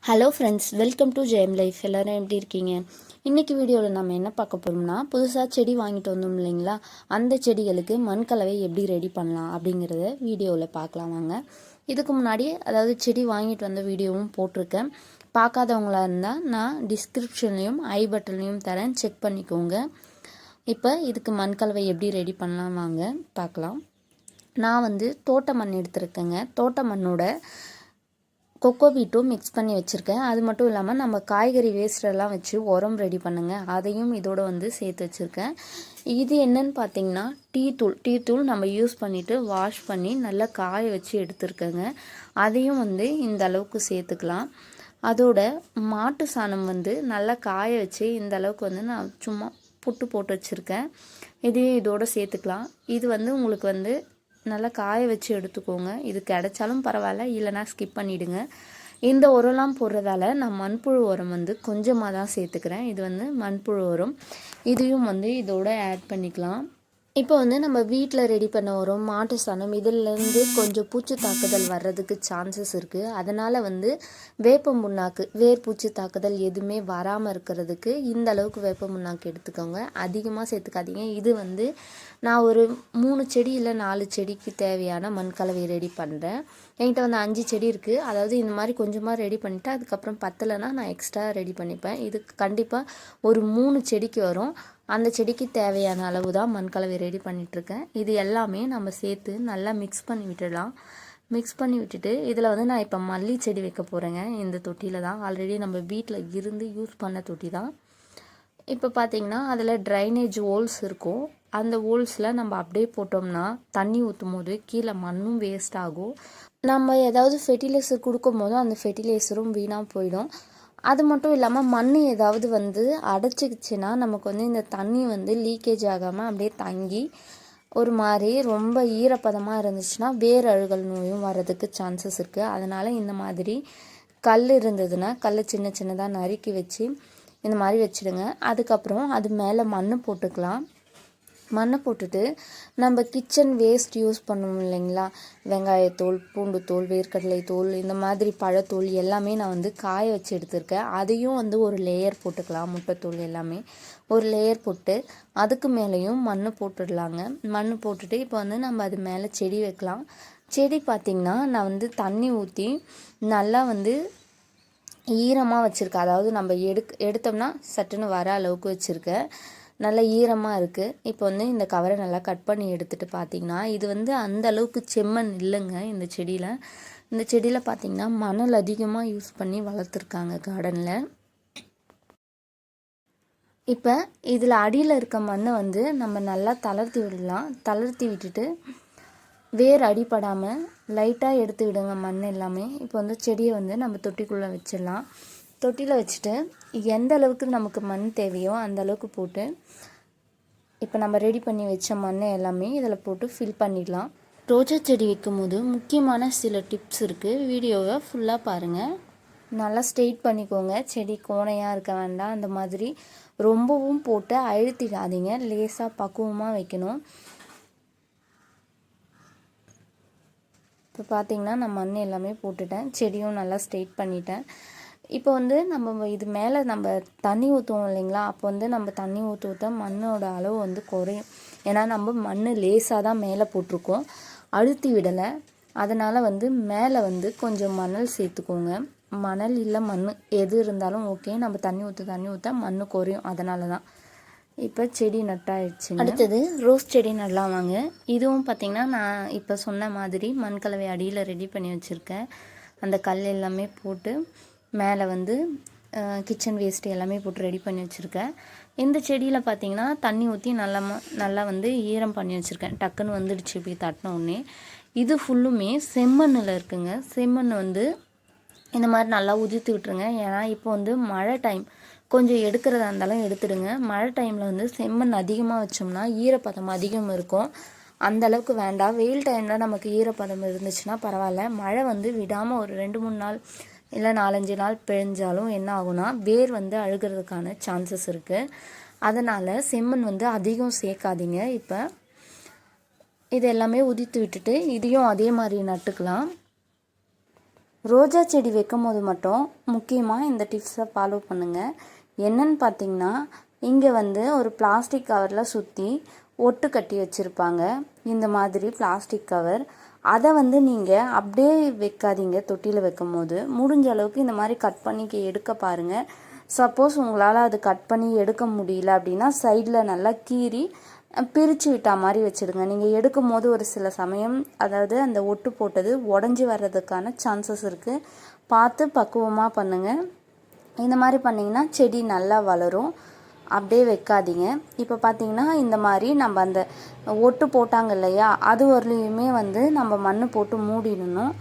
Hello friends, welcome to Jayam life. எல்லோரும் எப்படி இருக்கீங்க? இன்றைக்கி வீடியோவில் நம்ம என்ன பார்க்க போகிறோம்னா, புதுசாக செடி வாங்கிட்டு வந்தோம் இல்லைங்களா, அந்த செடிகளுக்கு மண் கலவை எப்படி ரெடி பண்ணலாம் அப்படிங்கிறத வீடியோவில் பார்க்கலாம் வாங்க. இதுக்கு முன்னாடி அதாவது செடி வாங்கிட்டு வந்த வீடியோவும் போட்டிருக்கேன். பார்க்காதவங்களா இருந்தால் நான் டிஸ்கிரிப்ஷன்லேயும் ஐ பட்டன்லேயும் தரேன், செக் பண்ணிக்கோங்க. இப்போ இதுக்கு மண் கலவை எப்படி ரெடி பண்ணலாம் வாங்க பார்க்கலாம். நான் தோட்ட மண் எடுத்துருக்கேங்க. தோட்ட மண்ணோட கொக்கோபீட்டும் மிக்ஸ் பண்ணி வச்சுருக்கேன். அது மட்டும் இல்லாமல் நம்ம காய்கறி வேஸ்டெல்லாம் வச்சு உரம் ரெடி பண்ணுங்க, அதையும் இதோட சேர்த்து வச்சுருக்கேன். இது என்னன்னு பார்த்தீங்கன்னா டீ தூள் நம்ம யூஸ் பண்ணிவிட்டு வாஷ் பண்ணி நல்லா காய வச்சு எடுத்துருக்கேங்க. அதையும் இந்த அளவுக்கு சேர்த்துக்கலாம். அதோட மாட்டு சாணம் நல்லா காய வச்சு இந்த அளவுக்கு நான் சும்மா புட்டு போட்டு வச்சுருக்கேன். இதையும் இதோட சேர்த்துக்கலாம். இது உங்களுக்கு நல்லா காய வச்சு எடுத்துக்கோங்க. இது கிடைச்சாலும் பரவாயில்ல, இல்லைனா ஸ்கிப் பண்ணிவிடுங்க. இந்த உரம்லாம் போடுறதால நான் மண்புழு உரம் கொஞ்சமாக தான் சேர்த்துக்கிறேன். இது மண்புழு உரம். இதையும் இதோட ஆட் பண்ணிக்கலாம். இப்போ நம்ம வீட்டில் ரெடி பண்ண உரம் மாட்டு சாணம் இதிலேருந்து கொஞ்சம் பூச்சி தாக்குதல் வர்றதுக்கு சான்சஸ் இருக்குது. அதனால் வேப்ப முன்னாக்கு வேர் பூச்சி தாக்குதல் எதுவுமே வராமல் இருக்கிறதுக்கு இந்த அளவுக்கு வேப்ப முன்னாக்கு எடுத்துக்கோங்க. அதிகமாக சேர்த்துக்காதீங்க. இது நான் ஒரு 3 செடி இல்லை 4 செடிக்கு தேவையான மண் கலவை ரெடி பண்ணுறேன். என்கிட்ட 5 செடி இருக்குது. அதாவது இந்த மாதிரி கொஞ்சமாக ரெடி பண்ணிவிட்டு அதுக்கப்புறம் பத்தலைன்னா நான் எக்ஸ்ட்ரா ரெடி பண்ணிப்பேன். இது கண்டிப்பாக ஒரு 3 செடிக்கு வரும். அந்த செடிக்கு தேவையான அளவு தான் மண் கலவை ரெடி பண்ணிகிட்ருக்கேன். இது எல்லாமே நம்ம சேர்த்து நல்லா மிக்ஸ் பண்ணி விட்டுடலாம். மிக்ஸ் பண்ணி விட்டுட்டு இதில் நான் இப்போ மல்லி செடி வைக்க போகிறேங்க. இந்த தொட்டியில் தான், ஆல்ரெடி நம்ம வீட்டில் இருந்து யூஸ் பண்ண தொட்டி தான். இப்போ பார்த்திங்கன்னா அதில் ட்ரைனேஜ் ஹோல்ஸ் இருக்கும். அந்த ஹோல்ஸில் நம்ம அப்படியே போட்டோம்னா தண்ணி ஊற்றும் போது கீழே மண்ணும் வேஸ்ட் ஆகும். நம்ம ஏதாவது ஃபெர்டிலைசர் கொடுக்கும் போதும் அந்த ஃபெர்டிலைசரும் வீணாக போயிடும். அது மட்டும் இல்லாமல் மண் ஏதாவது அடைச்சிக்கிச்சுன்னா நமக்கு இந்த தண்ணி லீக்கேஜ் ஆகாமல் அப்படியே தங்கி ஒரு மாதிரி ரொம்ப ஈரப்பதமாக இருந்துச்சுன்னா வேர் அழுகல் நோயும் வர்றதுக்கு சான்சஸ் இருக்குது. அதனால் இந்த மாதிரி கல் இருந்ததுன்னா கல் சின்ன சின்னதாக நறுக்கி வச்சு இந்த மாதிரி வச்சுடுங்க. அதுக்கப்புறம் அது மேலே மண் போட்டுக்கலாம். மண்ணை போட்டுட்டு நம்ம கிச்சன் வேஸ்ட் யூஸ் பண்ணுவோம் இல்லைங்களா, வெங்காயத்தூள், பூண்டுத்தூள், வேர்க்கடலை தூள், இந்த மாதிரி பழத்தூள் எல்லாமே நான் காய வச்சு எடுத்திருக்கேன். அதையும் ஒரு லேயர் போட்டுக்கலாம். முட்டைத்தூள் எல்லாமே ஒரு லேயர் போட்டு அதுக்கு மேலேயும் மண் போட்டுடலாங்க. மண் போட்டுட்டு இப்போ நம்ம அது மேலே செடி வைக்கலாம். செடி பார்த்திங்கன்னா நான் தண்ணி ஊற்றி நல்லா ஈரமாக வச்சுருக்கேன். அதாவது நம்ம எடுத்தோம்னா சட்டுன்னு வர அளவுக்கு வச்சுருக்கேன். நல்லா ஈரமாக இருக்குது. இப்போ இந்த கவரை நல்லா கட் பண்ணி எடுத்துகிட்டு பார்த்திங்கன்னா இது அந்த அளவுக்கு செம்மண் இல்லைங்க. இந்த செடியில் பார்த்திங்கன்னா மணல் அதிகமாக யூஸ் பண்ணி வளர்த்துருக்காங்க கார்டனில். இப்போ இதில் அடியில் இருக்க மண்ணை நம்ம நல்லா தளர்த்தி விடலாம். தளர்த்தி விட்டுட்டு வேர் அடிப்படாமல் லைட்டாக எடுத்து விடுங்க மண் எல்லாமே. இப்போ செடியை நம்ம தொட்டிக்குள்ளே வச்சிடலாம். தொட்டியில் வச்சுட்டு எந்த அளவுக்கு நமக்கு மண் தேவையோ அந்த அளவுக்கு போட்டு இப்போ நம்ம ரெடி பண்ணி வச்ச மண் எல்லாமே இதில் போட்டு ஃபில் பண்ணிடலாம். ரோஜா செடி வைக்கும் போது முக்கியமான சில டிப்ஸ் இருக்குது. வீடியோவை ஃபுல்லாக பாருங்கள். நல்லா ஸ்ட்ரெயிட் பண்ணிக்கோங்க. செடி கோணையாக இருக்க வேண்டாம். அந்த மாதிரி ரொம்பவும் போட்டு அழுத்திடாதீங்க. லேசாக பக்குவமாக வைக்கணும். இப்போ பார்த்திங்கன்னா நான் மண் எல்லாமே போட்டுட்டேன். செடியும் நல்லா ஸ்ட்ரெயிட் பண்ணிட்டேன். இப்போ நம்ம இது மேலே நம்ம தண்ணி ஊற்றுவோம் இல்லைங்களா, அப்போ நம்ம தண்ணி ஊற்ற மண்ணோட அளவு குறையும். ஏன்னா நம்ம மண் லேசாக தான் மேலே போட்டிருக்கோம், அழுத்தி விடலை. அதனால் மேலே கொஞ்சம் மணல் சேர்த்துக்கோங்க. மணல் இல்லை மண் எது இருந்தாலும் ஓகே. நம்ம தண்ணி ஊற்ற மண் குறையும். அதனால தான். இப்போ செடி நட்டாயிடுச்சு. அடுத்தது ரோஸ் செடி நடலாம் வாங்க. இதுவும் பார்த்திங்கன்னா நான் இப்போ சொன்ன மாதிரி மண் கலவை அடியில் ரெடி பண்ணி வச்சுருக்கேன். அந்த கல் எல்லாமே போட்டு மேலே கிச்சன் வேஸ்ட் எல்லாமே போட்டு ரெடி பண்ணி வச்சுருக்கேன். இந்த செடியில் பார்த்திங்கன்னா தண்ணி ஊற்றி நல்லா ஈரம் பண்ணி வச்சுருக்கேன். டக்குன்னு வந்துடுச்சு இப்படி தட்டினோடனே. இது ஃபுல்லுமே செம்மண்ணில் இருக்குங்க. செம்மண் இந்த மாதிரி நல்லா உதிர்த்து விட்டுருங்க. ஏன்னா இப்போ மழை டைம், கொஞ்சம் எடுக்கிறதா இருந்தாலும் எடுத்துடுங்க. மழை டைமில் செம்மண் அதிகமாக வச்சோம்னா ஈரப்பதம் அதிகம் இருக்கும். அந்த அளவுக்கு வேண்டாம். வெயில் டைமில் நமக்கு ஈரப்பதம் இருந்துச்சுன்னா பரவாயில்ல. மழை விடாமல் ஒரு 2-3 நாள் இல்லை 4-5 நாள் பெஞ்சாலும் என்ன ஆகும்னா வேர் அழுகிறதுக்கான சான்சஸ் இருக்குது. அதனால் செம்மண் அதிகம் சேர்க்காதீங்க. இப்போ இது எல்லாமே உதித்து விட்டுட்டு இதையும் அதே மாதிரி நட்டுக்கலாம். ரோஜா செடி வைக்கும் போது மட்டும் முக்கியமாக இந்த டிப்ஸை ஃபாலோ பண்ணுங்கள். என்னன்னு பார்த்தீங்கன்னா, இங்கே வந்து ஒரு பிளாஸ்டிக் கவரில் சுற்றி ஒட்டு கட்டி வச்சுருப்பாங்க. இந்த மாதிரி பிளாஸ்டிக் கவர். அதை வந்து நீங்கள் அப்படியே வைக்காதீங்க. தொட்டியில் வைக்கும் போது முடிஞ்ச அளவுக்கு இந்த மாதிரி கட் பண்ணி எடுக்க பாருங்கள். சப்போஸ் உங்களால் அது கட் பண்ணி எடுக்க முடியல அப்படின்னா சைடில் நல்லா கீறி பிரித்து விட்டா மாதிரி வச்சுடுங்க. நீங்கள் எடுக்கும் போது ஒரு சில சமயம் அதாவது அந்த ஒட்டு போட்டது உடஞ்சி வர்றதுக்கான சான்சஸ் இருக்குது. பார்த்து பக்குவமாக பண்ணுங்கள். இந்த மாதிரி பண்ணிங்கன்னா செடி நல்லா வளரும். அப்படியே வைக்காதீங்க. இப்போ பார்த்தீங்கன்னா இந்த மாதிரி நம்ம அந்த ஒட்டு போட்டாங்க இல்லையா, அது வரலையுமே வந்து நம்ம மண் போட்டு மூடிடணும்.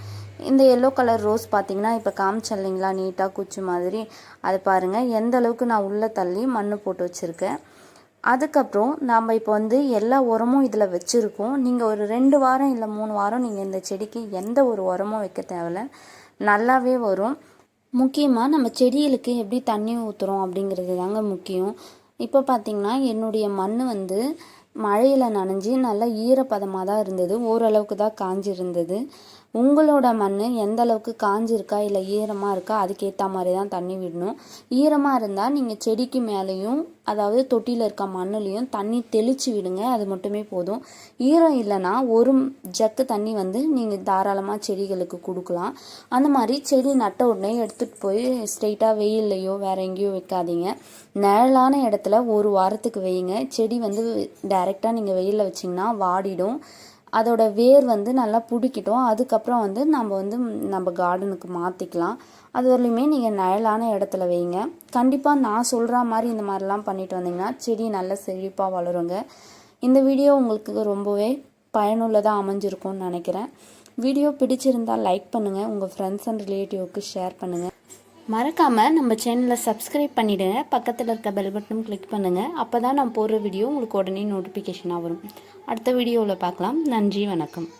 இந்த எல்லோ கலர் ரோஸ் பார்த்தீங்கன்னா இப்போ காமிச்சேன் இல்லைங்களா, நீட்டாக குச்சி மாதிரி. அது பாருங்கள் எந்த அளவுக்கு நான் உள்ளே தள்ளி மண் போட்டு வச்சுருக்கேன். அதுக்கப்புறம் நாம் இப்போ வந்து எல்லா உரமும் இதில் வச்சுருக்கோம். நீங்கள் ஒரு 2 வாரம் இல்லை 3 வாரம் நீங்கள் இந்த செடிக்கு எந்த ஒரு உரமும் வைக்க தேவையில்ல, நல்லாவே வரும். முக்கியமாக நம்ம செடிகளுக்கு எப்படி தண்ணி ஊற்றுறோம் அப்படிங்கிறது தாங்க முக்கியம். இப்போ பார்த்திங்கன்னா என்னுடைய மண் வந்து மழையில் நனைஞ்சி நல்லா ஈரப்பதமாக தான் இருந்தது. ஓரளவுக்கு தான் காஞ்சிருந்தது. உங்களோட மண் எந்த அளவுக்கு காஞ்சிருக்கா இல்லை ஈரமாக இருக்கா அதுக்கேற்ற மாதிரி தான் தண்ணி விடணும். ஈரமாக இருந்தால் நீங்கள் செடிக்கு மேலேயும் அதாவது தொட்டியில் இருக்க மண்ணுலேயும் தண்ணி தெளித்து விடுங்க. அது மட்டுமே போதும். ஈரம் இல்லைன்னா ஒரு ஜக்கு தண்ணி வந்து நீங்கள் தாராளமாக செடிகளுக்கு கொடுக்கலாம். அந்த மாதிரி செடி நட்ட உடனே எடுத்துகிட்டு போய் ஸ்ட்ரெயிட்டாக வெயில்லையோ வேறு எங்கேயோ வைக்காதீங்க. நிழலான இடத்துல ஒரு வாரத்துக்கு வைங்க. செடி வந்து டைரெக்டாக நீங்கள் வெயிலில் வச்சிங்கன்னா வாடிடும். அதோட வேர் வந்து நல்லா பிடிக்கிட்டோம். அதுக்கப்புறம் வந்து நம்ம கார்டனுக்கு மாற்றிக்கலாம். அது வரலையுமே நீங்கள் நிழலான இடத்துல வைங்க. கண்டிப்பாக நான் சொல்கிற மாதிரி இந்த மாதிரிலாம் பண்ணிட்டு வந்தீங்கன்னா செடி நல்ல செழிப்பாக வளருங்க. இந்த வீடியோ உங்களுக்கு ரொம்பவே பயனுள்ளதாக அமைஞ்சிருக்கும்னு நினைக்கிறேன். வீடியோ பிடிச்சிருந்தால் லைக் பண்ணுங்கள். உங்கள் ஃப்ரெண்ட்ஸ் அண்ட் ரிலேட்டிவ்க்கு ஷேர் பண்ணுங்கள். மறக்காமல் நம்ம சேனலை சப்ஸ்கிரைப் பண்ணிவிடுங்க. பக்கத்தில் இருக்க பெல் பட்டனும் கிளிக் பண்ணுங்கள். அப்போ தான் நான் போடுற வீடியோ உங்களுக்கு உடனே நோட்டிஃபிகேஷனாக வரும். அடுத்த வீடியோவில் பார்க்கலாம். நன்றி, வணக்கம்.